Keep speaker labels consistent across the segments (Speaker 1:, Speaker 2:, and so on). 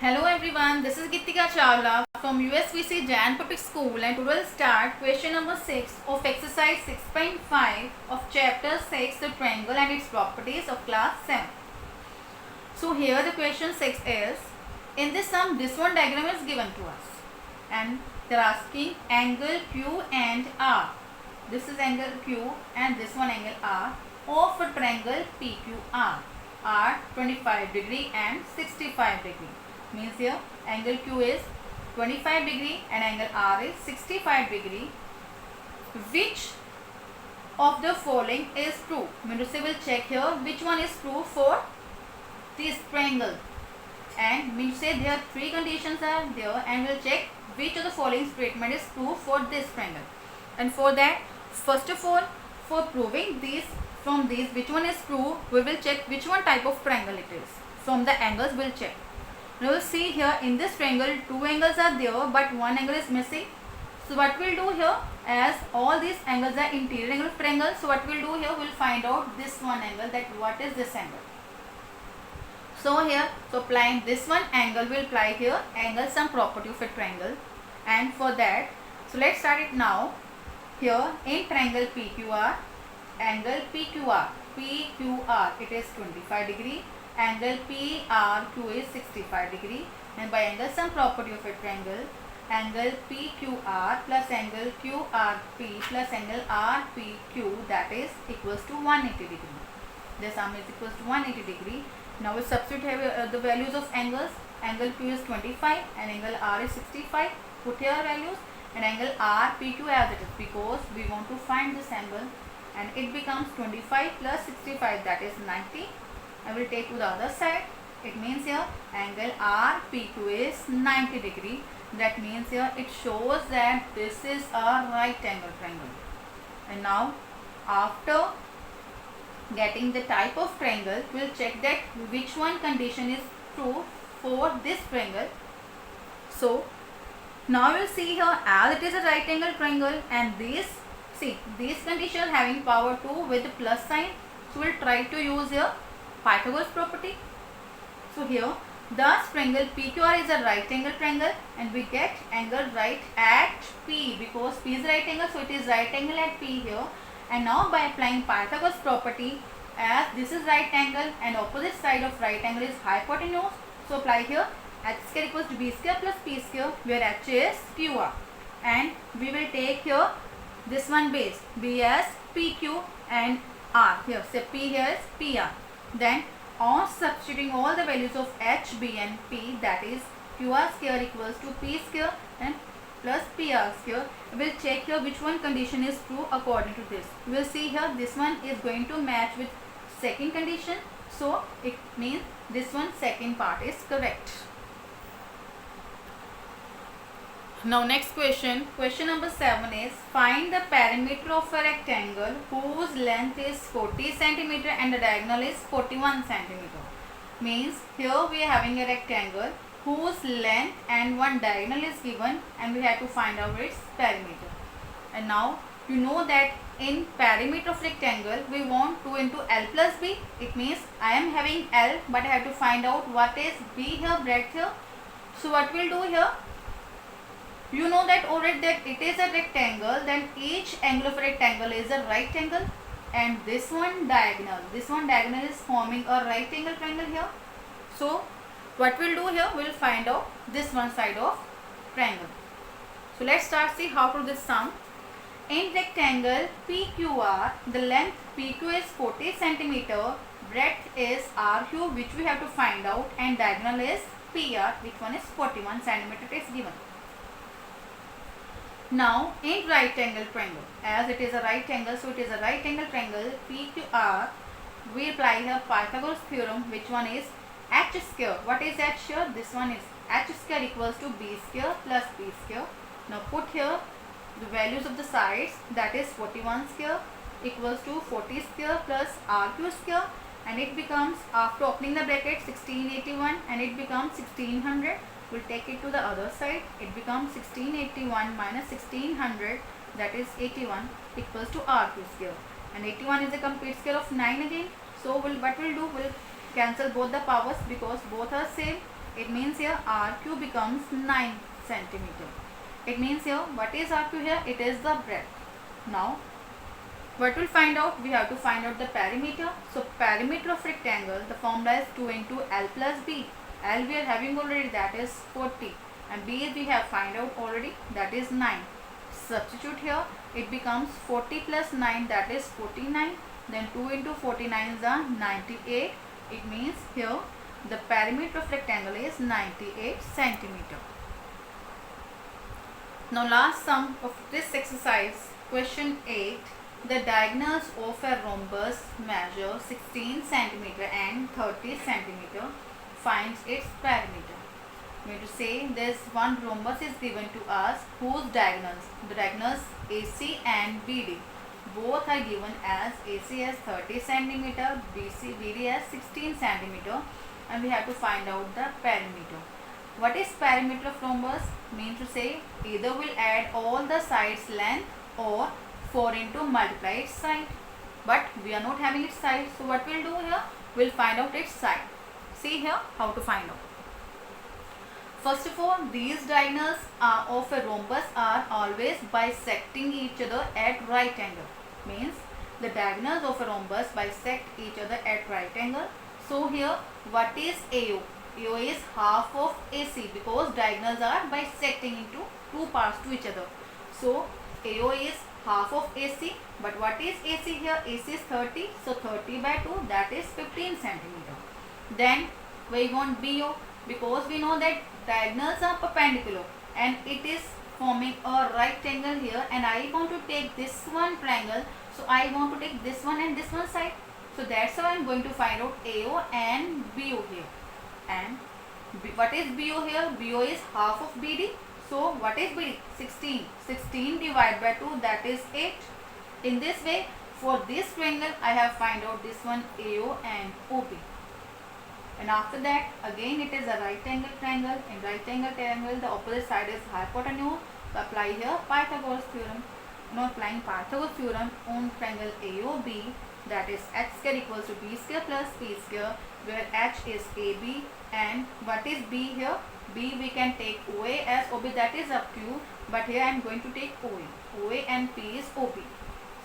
Speaker 1: Hello everyone, this is Gitika Chawla from USVC Jan Public School, and today we'll start question number 6 of exercise 6.5 of chapter 6, the triangle and its properties of class 7. So here the question 6 is, in this sum this one diagram is given to us and they are asking angle Q and R. This is angle Q and this one angle R of a triangle PQR are 25 degree and 65 degree. Means here angle Q is 25 degree and angle R is 65 degree. Which of the following is true? Means we will check here which one is true for this triangle, and we say there are three conditions are there, and we'll check which of the following statement is true for this triangle. And for that, first of all, for proving this from these which one is true, we will check which one type of triangle it is. From the angles we'll check. Now we'll see here in this triangle two angles are there but one angle is missing. So what we'll do here, as all these angles are interior angle of triangle, so what we'll do here, we'll find out this one angle, that what is this angle. So here, so applying this one angle, we'll apply here angle sum property of a triangle. And for that, so let's start it now. Here in triangle PQR, angle PQR it is 25 degree, angle PRQ is 65 degree, and by angle sum property of a triangle, angle PQR plus angle QRP plus angle RPQ, that is equals to 180 degree. The sum is equals to 180 degree. Now we substitute the values of angles. Angle Q is 25 and angle R is 65. Put here values and angle RPQ as it is because we want to find this angle, and it becomes 25 plus 65, that is 90. I will take to the other side. It means here angle RPQ is 90 degree. That means here it shows that this is a right angle triangle. And now after getting the type of triangle, we will check that which one condition is true for this triangle. So now we will see here, as it is a right angle triangle and these conditions having power 2 with the plus sign, so we will try to use here Pythagoras property. So here the triangle PQR is a right angle triangle and we get angle right at P because P is right angle, so it is right angle at P here. And now by applying Pythagoras property, as this is right angle and opposite side of right angle is hypotenuse, so apply here h square equals to b square plus p square, where h is QR, and we will take here this one base b as PQ and R here, say P here is PR. Then on substituting all the values of h, b and p, that is QR square equals to p square and plus PR square, we will check here which one condition is true according to this. We will see here this one is going to match with second condition, so it means this one second part is correct. Now next question number 7 is, find the perimeter of a rectangle whose length is 40 cm and the diagonal is 41 cm. Means here we are having a rectangle whose length and one diagonal is given and we have to find out its perimeter. And now you know that in perimeter of rectangle we want 2 into L plus B. It means I am having L but I have to find out what is B here, breadth here. So what we'll do here, you know that already that it is a rectangle, then each angle of a rectangle is a right angle, and this one diagonal is forming a right angle triangle here. So what we'll do here, we'll find out this one side of triangle. So let's start see how to do this sum. In rectangle PQR, the length PQ is 40 cm, breadth is RQ which we have to find out, and diagonal is PR which one is 41 cm is given. Now in right angle triangle, as it is a right angle, so it is a right angle triangle PQR, we apply here Pythagoras theorem, which one is h square. What is h here? This one is h square equals to b square plus p square. Now put here the values of the sides, that is 41 square equals to 40 square plus RQ square, and it becomes, after opening the bracket, 1681 and it becomes 1600. We'll take it to the other side. It becomes 1681 minus 1600, that is 81, equals to RQ square, and 81 is a complete square of 9 again. So what we'll do, we'll cancel both the powers because both are same. It means here RQ becomes 9 centimeter. It means here, what is RQ here? It is the breadth. Now, what we'll find out? We have to find out the perimeter. So, perimeter of rectangle, the formula is 2 into L plus B. L we are having already, that is 40. And B we have find out already, that is 9. Substitute here, it becomes 40 plus 9, that is 49. Then 2 into 49 is 98. It means here the perimeter of rectangle is 98 centimeter. Now last sum of this exercise, question 8. The diagonals of a rhombus measure 16 centimeter and 30 centimeter. Finds its perimeter. I'm going to say this one rhombus is given to us whose diagonals, the diagonals AC and BD, both are given as AC as 30 centimeter, BD as 16 centimeter, and we have to find out the perimeter. What is perimeter of rhombus? Means to say either we'll add all the sides length or 4 into multiply its side, but we are not having its side, so what we'll do here, we'll find out its side. See here how to find out. First of all, these diagonals of a rhombus are always bisecting each other at right angle. Means the diagonals of a rhombus bisect each other at right angle. So here, what is AO? AO is half of AC because diagonals are bisecting into two parts to each other. So AO is half of AC. But what is AC here? AC is 30. So 30 by 2, that is 15 centimeter. Then we want BO because we know that diagonals are perpendicular and it is forming a right angle here, and I want to take this one triangle, so I want to take this one and this one side. So that's how I am going to find out AO and BO here. And what is BO here? BO is half of BD. So what is BD? 16. 16 divided by 2, that is 8. In this way, for this triangle, I have find out this one AO and OB. And after that, again it is a right angle triangle. In right angle triangle, the opposite side is hypotenuse. So apply here Pythagoras theorem. Now applying Pythagoras theorem on triangle AOB, that is h square equals to b square plus p square, where h is AB and what is B here? B we can take OA as OB, that is up to you, but here I am going to take OA. OA and P is OB.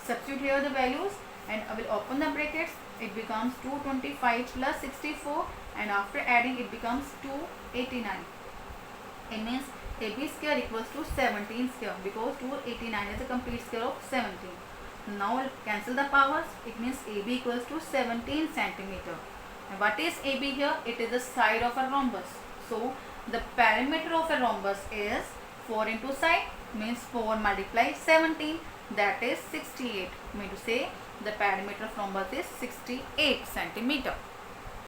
Speaker 1: Substitute here the values and I will open the brackets. It becomes 225 plus 64, and after adding it becomes 289. It means AB square equals to 17 square because 289 is a complete square of 17. Now I'll cancel the powers. It means AB equals to 17 centimeter. And what is AB here? It is the side of a rhombus. So the perimeter of a rhombus is 4 into side, means 4 multiply 17, that is 68. I mean to say the perimeter of rhombus is 68 centimeter.